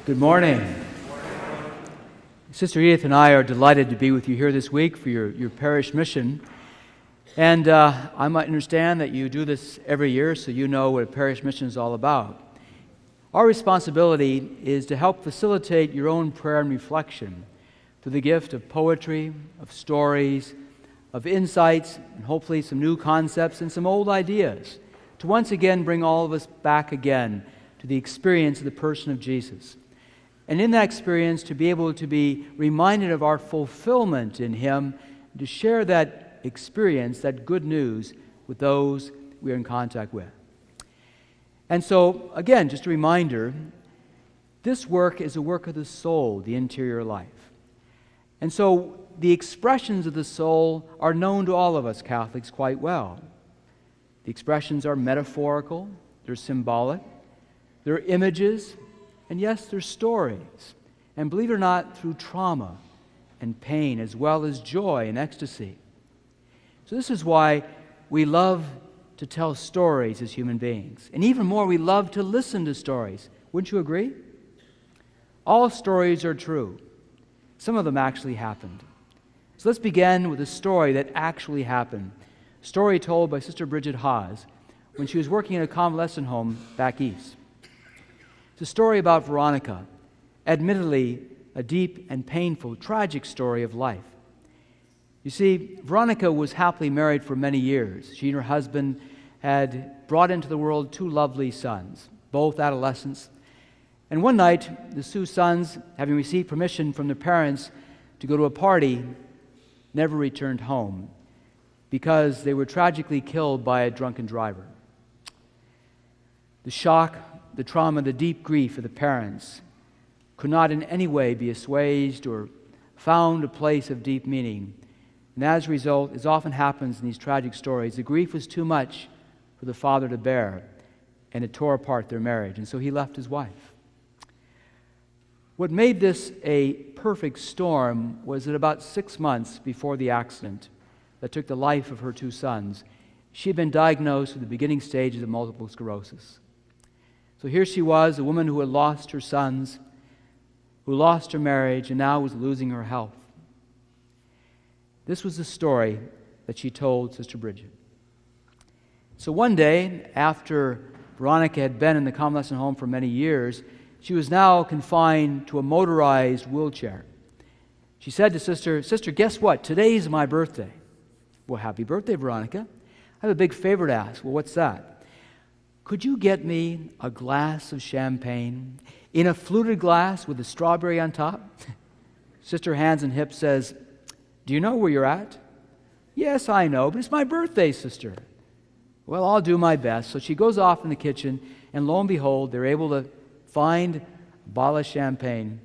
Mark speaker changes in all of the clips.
Speaker 1: Good morning. Sister Edith and I are delighted to be with you here this week for your parish mission. And I might understand that you do this every year, so you know what a parish mission is all about. Our responsibility is to help facilitate your own prayer and reflection through the gift of poetry, of stories, of insights, and hopefully some new concepts and some old ideas, to once again bring all of us back again to the experience of the person of Jesus. And in that experience, to be able to be reminded of our fulfillment in Him, to share that experience, that good news, with those we are in contact with. And so, again, just a reminder, this work is a work of the soul, the interior life. And so, the expressions of the soul are known to all of us Catholics quite well. The expressions are metaphorical, they're symbolic, they're images, and yes, they're stories. And believe it or not, through trauma and pain, as well as joy and ecstasy. So this is why we love to tell stories as human beings. And even more, we love to listen to stories. Wouldn't you agree? All stories are true. Some of them actually happened. So let's begin with a story that actually happened. A story told by Sister Bridget Haas when she was working in a convalescent home back east. It's a story about Veronica, admittedly a deep and painful, tragic story of life. You see, Veronica was happily married for many years. She and her husband had brought into the world two lovely sons, both adolescents. And one night, the two sons, having received permission from their parents to go to a party, never returned home because they were tragically killed by a drunken driver. The shock, the trauma, the deep grief of the parents could not in any way be assuaged or found a place of deep meaning. And as a result, as often happens in these tragic stories, the grief was too much for the father to bear, and it tore apart their marriage. And so he left his wife. What made this a perfect storm was that about 6 months before the accident that took the life of her two sons, she had been diagnosed with the beginning stages of multiple sclerosis. So here she was, a woman who had lost her sons, who lost her marriage, and now was losing her health. This was the story that she told Sister Bridget. So one day, after Veronica had been in the convalescent home for many years, she was now confined to a motorized wheelchair. She said to Sister, guess what? Today's my birthday. Well, happy birthday, Veronica. I have a big favor to ask. Well, what's that? Could you get me a glass of champagne in a fluted glass with a strawberry on top? Sister Hands and Hips says, do you know where you're at? Yes, I know, but it's my birthday, sister. Well, I'll do my best. So she goes off in the kitchen, and lo and behold, they're able to find a bottle of champagne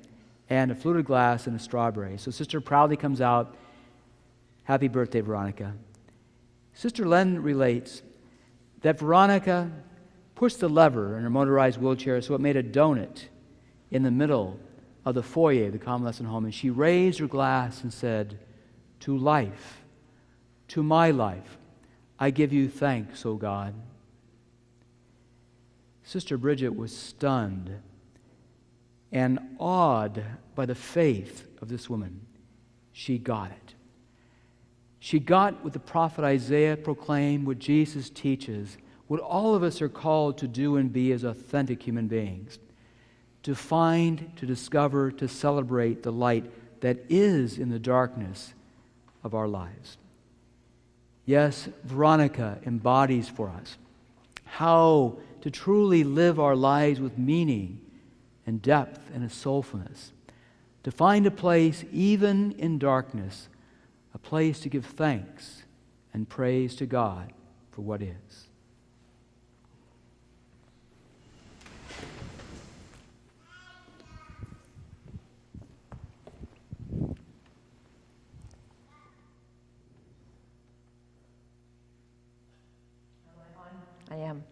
Speaker 1: and a fluted glass and a strawberry. So Sister proudly comes out, happy birthday, Veronica. Sister Len relates that Veronica pushed the lever in her motorized wheelchair so it made a donut in the middle of the foyer of the convalescent home, and she raised her glass and said, to life, to my life, I give you thanks, O God. Sister Bridget was stunned and awed by the faith of this woman. She got it. She got what the prophet Isaiah proclaimed, what Jesus teaches, what all of us are called to do and be as authentic human beings, to find, to discover, to celebrate the light that is in the darkness of our lives. Yes, Veronica embodies for us how to truly live our lives with meaning and depth and a soulfulness, to find a place even in darkness, a place to give thanks and praise to God for what is.
Speaker 2: I am.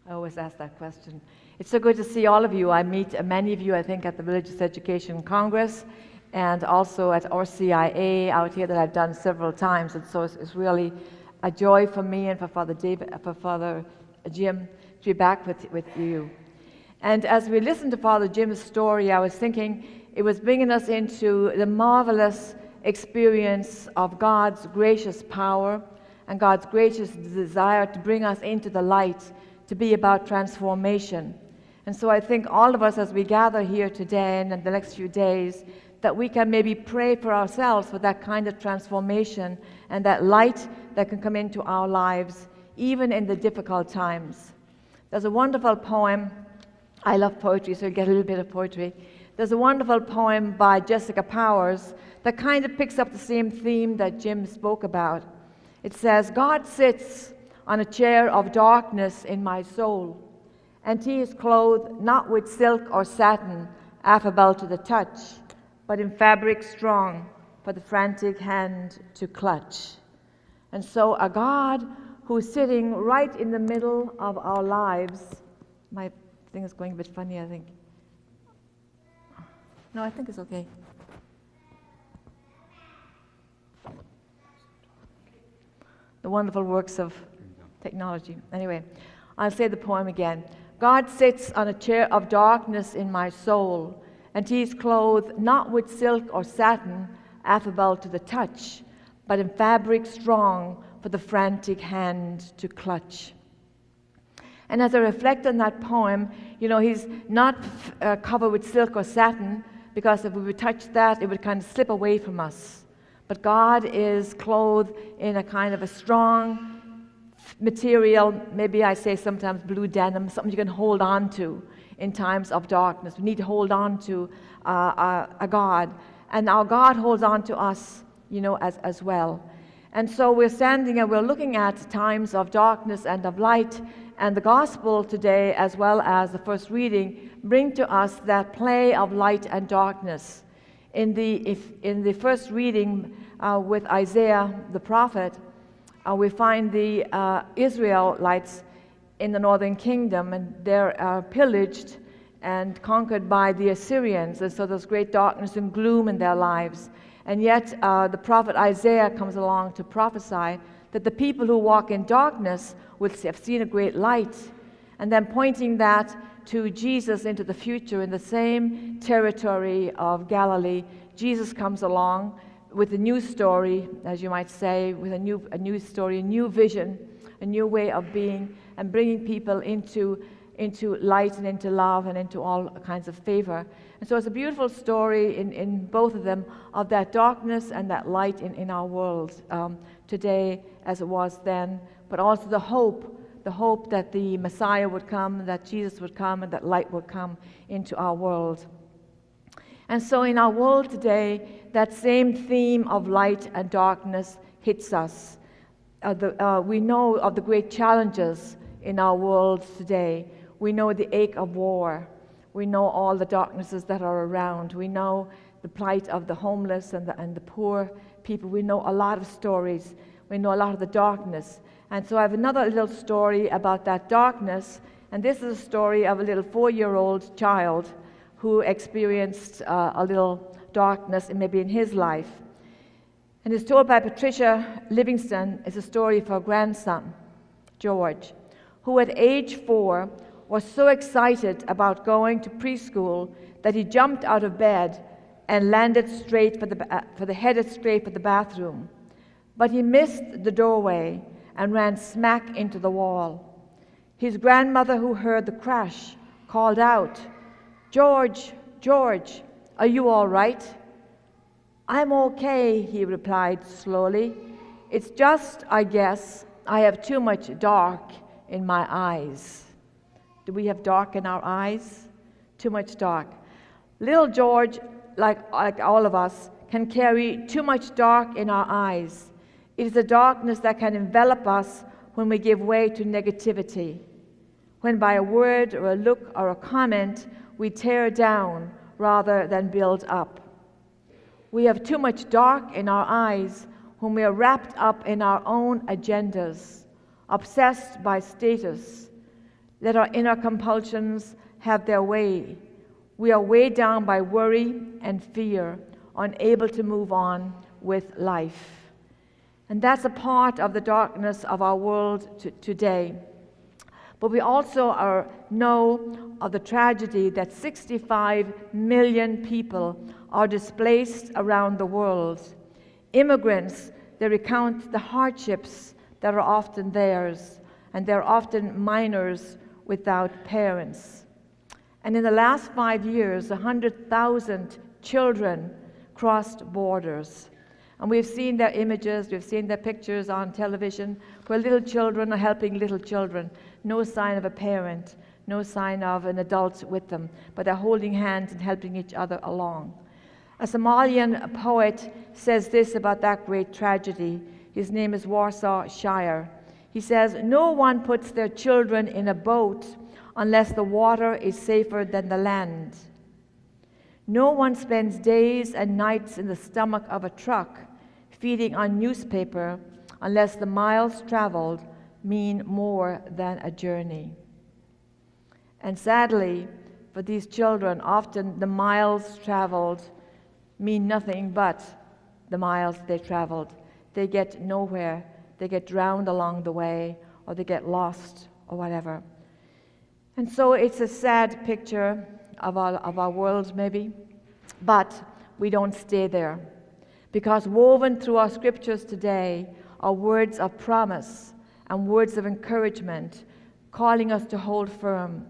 Speaker 2: I always ask that question. It's so good to see all of you. I meet many of you, I think, at the Religious Education Congress and also at RCIA out here that I've done several times. And so it's really a joy for me and for Father Jim to be back with you. And as we listened to Father Jim's story, I was thinking it was bringing us into the marvelous experience of God's gracious power and God's gracious desire to bring us into the light, to be about transformation. And so I think all of us, as we gather here today and in the next few days, that we can maybe pray for ourselves for that kind of transformation and that light that can come into our lives, even in the difficult times. There's a wonderful poem. I love poetry, so you get a little bit of poetry. There's a wonderful poem by Jessica Powers that kind of picks up the same theme that Jim spoke about. It says, God sits on a chair of darkness in my soul, and he is clothed not with silk or satin, affable to the touch, but in fabric strong for the frantic hand to clutch. And so a God who's sitting right in the middle of our lives. My thing is going a bit funny, I think. No, I think it's okay. The wonderful works of technology. Anyway, I'll say the poem again. God sits on a chair of darkness in my soul, and he is clothed not with silk or satin, affable to the touch, but in fabric strong for the frantic hand to clutch. And as I reflect on that poem, he's not covered with silk or satin, because if we would touch that, it would kind of slip away from us. But God is clothed in a kind of a strong material, maybe I say sometimes blue denim, something you can hold on to in times of darkness. We need to hold on to a God. And our God holds on to us, as well. And so we're standing and we're looking at times of darkness and of light, and the gospel today, as well as the first reading, bring to us that play of light and darkness. In the first reading with Isaiah the prophet, we find the Israelites in the northern kingdom, and they're pillaged and conquered by the Assyrians, and so there's great darkness and gloom in their lives. And yet the prophet Isaiah comes along to prophesy that the people who walk in darkness will have seen a great light, and then pointing that to Jesus into the future in the same territory of Galilee. Jesus comes along with a new story, as you might say, with a new story, a new vision, a new way of being, and bringing people into light and into love and into all kinds of favor. And so it's a beautiful story in both of them, of that darkness and that light in our world today as it was then, but also the hope that the Messiah would come, that Jesus would come, and that light would come into our world. And so in our world today, that same theme of light and darkness hits us. We know of the great challenges in our world today. We know the ache of war. We know all the darknesses that are around. We know the plight of the homeless and the poor people. We know a lot of stories. We know a lot of the darkness. And so I have another little story about that darkness. And this is a story of a little 4-year-old child who experienced a little darkness maybe in his life. And it's told by Patricia Livingston. It's a story of her grandson, George, who at age 4 was so excited about going to preschool that he jumped out of bed and headed straight for the bathroom. But he missed the doorway and ran smack into the wall. His grandmother, who heard the crash, called out, "George, George, are you all right?" "I'm okay," he replied slowly. "It's just, I guess, I have too much dark in my eyes." Do we have dark in our eyes? Too much dark. Little George, like all of us, can carry too much dark in our eyes. It is a darkness that can envelop us when we give way to negativity, when by a word or a look or a comment we tear down rather than build up. We have too much dark in our eyes when we are wrapped up in our own agendas, obsessed by status. Let our inner compulsions have their way. We are weighed down by worry and fear, unable to move on with life. And that's a part of the darkness of our world today. But we also know of the tragedy that 65 million people are displaced around the world. Immigrants, they recount the hardships that are often theirs, and they're often minors without parents. And in the last 5 years, 100,000 children crossed borders. And we've seen their images, we've seen their pictures on television, where little children are helping little children. No sign of a parent, no sign of an adult with them, but they're holding hands and helping each other along. A Somalian poet says this about that great tragedy. His name is Warsaw Shire. He says, "No one puts their children in a boat unless the water is safer than the land. No one spends days and nights in the stomach of a truck feeding on newspaper unless the miles traveled mean more than a journey." And sadly, for these children, often the miles traveled mean nothing but the miles they traveled. They get nowhere. They get drowned along the way, or they get lost, or whatever. And so it's a sad picture of our world, maybe, but we don't stay there. Because woven through our scriptures today are words of promise and words of encouragement, calling us to hold firm,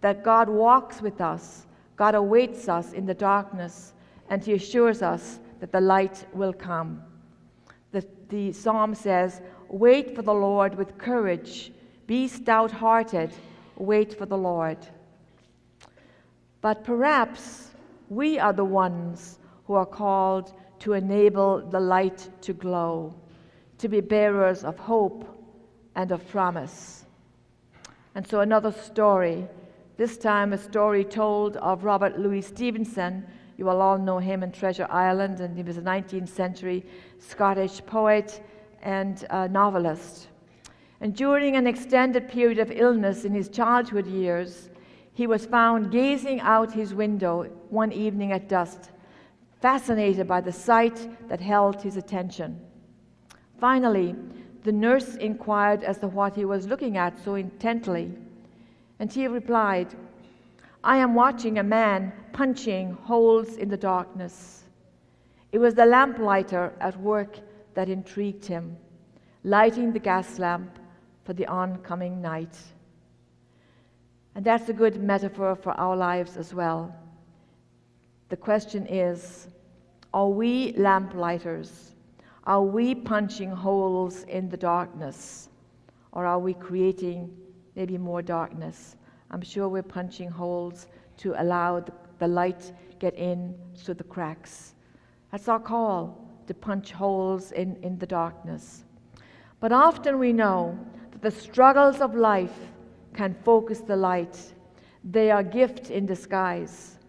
Speaker 2: that God walks with us, God awaits us in the darkness, and He assures us that the light will come. The psalm says, "Wait for the Lord with courage, be stout-hearted, wait for the Lord." But perhaps we are the ones who are called to enable the light to glow, to be bearers of hope and of promise. And so another story, this time a story told of Robert Louis Stevenson. You will all know him in Treasure Island, and he was a 19th century Scottish poet and novelist. And during an extended period of illness in his childhood years, he was found gazing out his window one evening at dusk, fascinated by the sight that held his attention. Finally, the nurse inquired as to what he was looking at so intently, and he replied, "I am watching a man punching holes in the darkness." It was the lamplighter at work that intrigued him, lighting the gas lamp for the oncoming night. And that's a good metaphor for our lives as well. The question is, are we lamplighters? Are we punching holes in the darkness? Or are we creating maybe more darkness? I'm sure we're punching holes to allow the light get in through the cracks. That's our call, to punch holes in the darkness. But often we know that the struggles of life can focus the light. They are gift in disguise.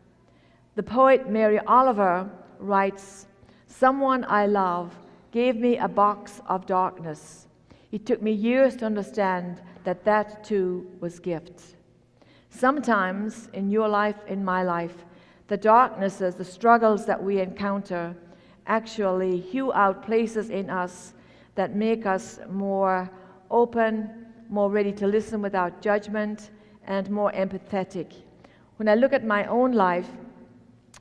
Speaker 2: The poet Mary Oliver writes, "Someone I love gave me a box of darkness. It took me years to understand that that too was gift." Sometimes in your life, in my life, the darknesses, the struggles that we encounter actually hew out places in us that make us more open, more ready to listen without judgment, and more empathetic. When I look at my own life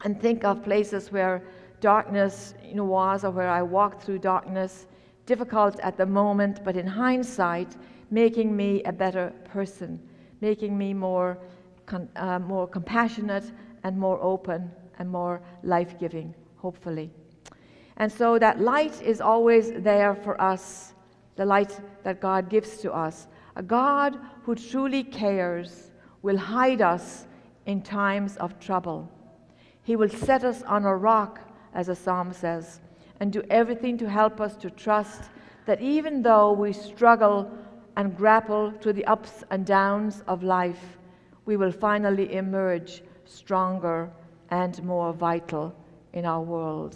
Speaker 2: and think of places where darkness was, or where I walked through darkness, difficult at the moment, but in hindsight, making me a better person, making me more compassionate and more open and more life-giving, hopefully. And so that light is always there for us, the light that God gives to us. A God who truly cares will hide us in times of trouble. He will set us on a rock, as a psalm says, and do everything to help us to trust that even though we struggle and grapple through the ups and downs of life, we will finally emerge stronger and more vital in our world.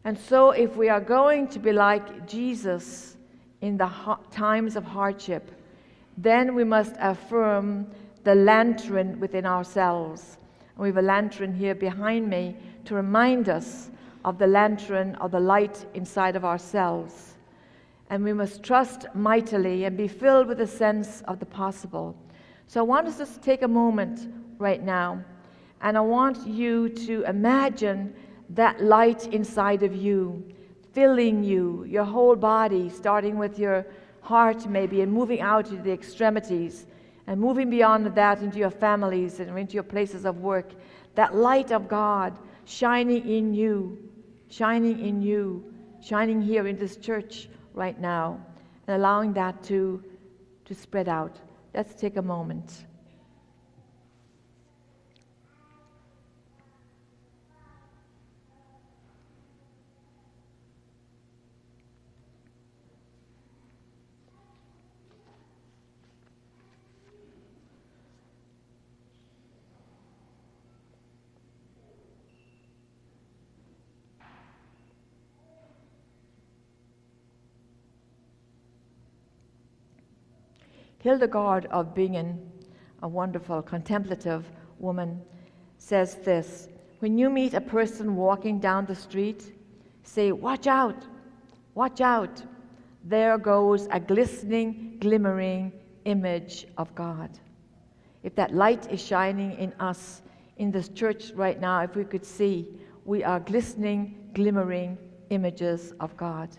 Speaker 2: And so if we are going to be like Jesus in the times of hardship, then we must affirm the lantern within ourselves. And we have a lantern here behind me to remind us of the lantern or the light inside of ourselves. and we must trust mightily and be filled with a sense of the possible. So I want us to just take a moment right now, and I want you to imagine that light inside of you, filling you, your whole body, starting with your heart maybe, and moving out to the extremities, and moving beyond that into your families and into your places of work. That light of God shining in you, shining in you, shining here in this church right now, and allowing that to spread out. Let's take a moment. Hildegard of Bingen, a wonderful contemplative woman, says this: when you meet a person walking down the street, say, "Watch out, watch out. There goes a glistening, glimmering image of God." If that light is shining in us, in this church right now, if we could see, we are glistening, glimmering images of God.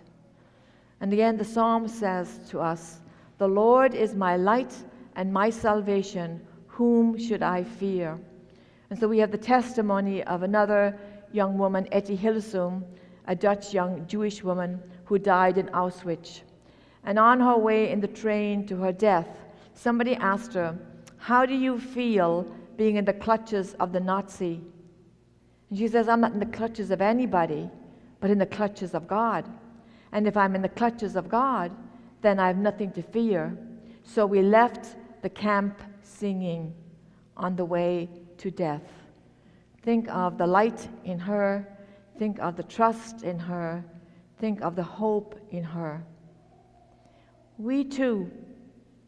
Speaker 2: And again, the psalm says to us, "The Lord is my light and my salvation. Whom should I fear?" And so we have the testimony of another young woman, Etty Hillesum, a Dutch young Jewish woman who died in Auschwitz. And on her way in the train to her death, somebody asked her, "How do you feel being in the clutches of the Nazi?" And she says, "I'm not in the clutches of anybody, but in the clutches of God. And if I'm in the clutches of God, then I have nothing to fear." So we left the camp singing on the way to death. Think of the light in her. Think of the trust in her. Think of the hope in her. We too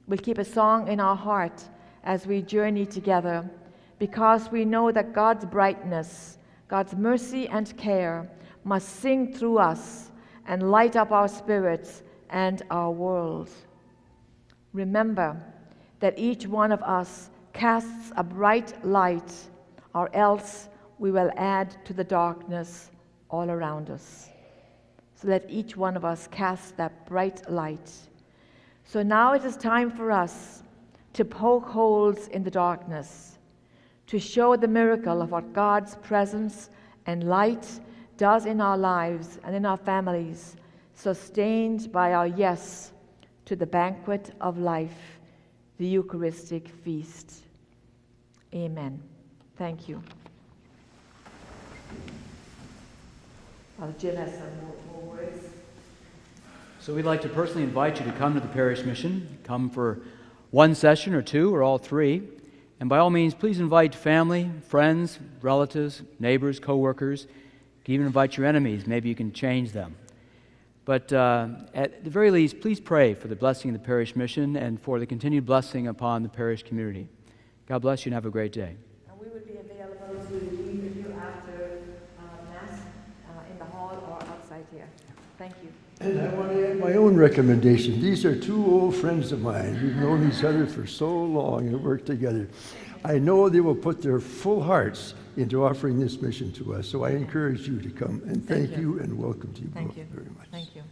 Speaker 2: will keep a song in our heart as we journey together, because we know that God's brightness, God's mercy and care must sing through us and light up our spirits and our world. Remember that each one of us casts a bright light, or else we will add to the darkness all around us. So let each one of us cast that bright light. So now it is time for us to poke holes in the darkness, to show the miracle of what God's presence and light does in our lives and in our families, sustained by our yes to the banquet of life, the Eucharistic feast. Amen. Thank you. Father Jim has some more words.
Speaker 1: So we'd like to personally invite you to come to the parish mission. Come for one session or two or all three. And by all means, please invite family, friends, relatives, neighbors, co-workers. You can even invite your enemies. Maybe you can change them. But at the very least, please pray for the blessing of the parish mission and for the continued blessing upon the parish community. God bless you and have a great day.
Speaker 2: And we will be available to meet with you after Mass in the hall or outside here. Thank you.
Speaker 3: And I want to add my own recommendation. These are two old friends of mine. We've known each other for so long and worked together. I know they will put their full hearts into offering this mission to us. So I encourage you to come. And thank you and welcome to you both very much.
Speaker 2: Thank you.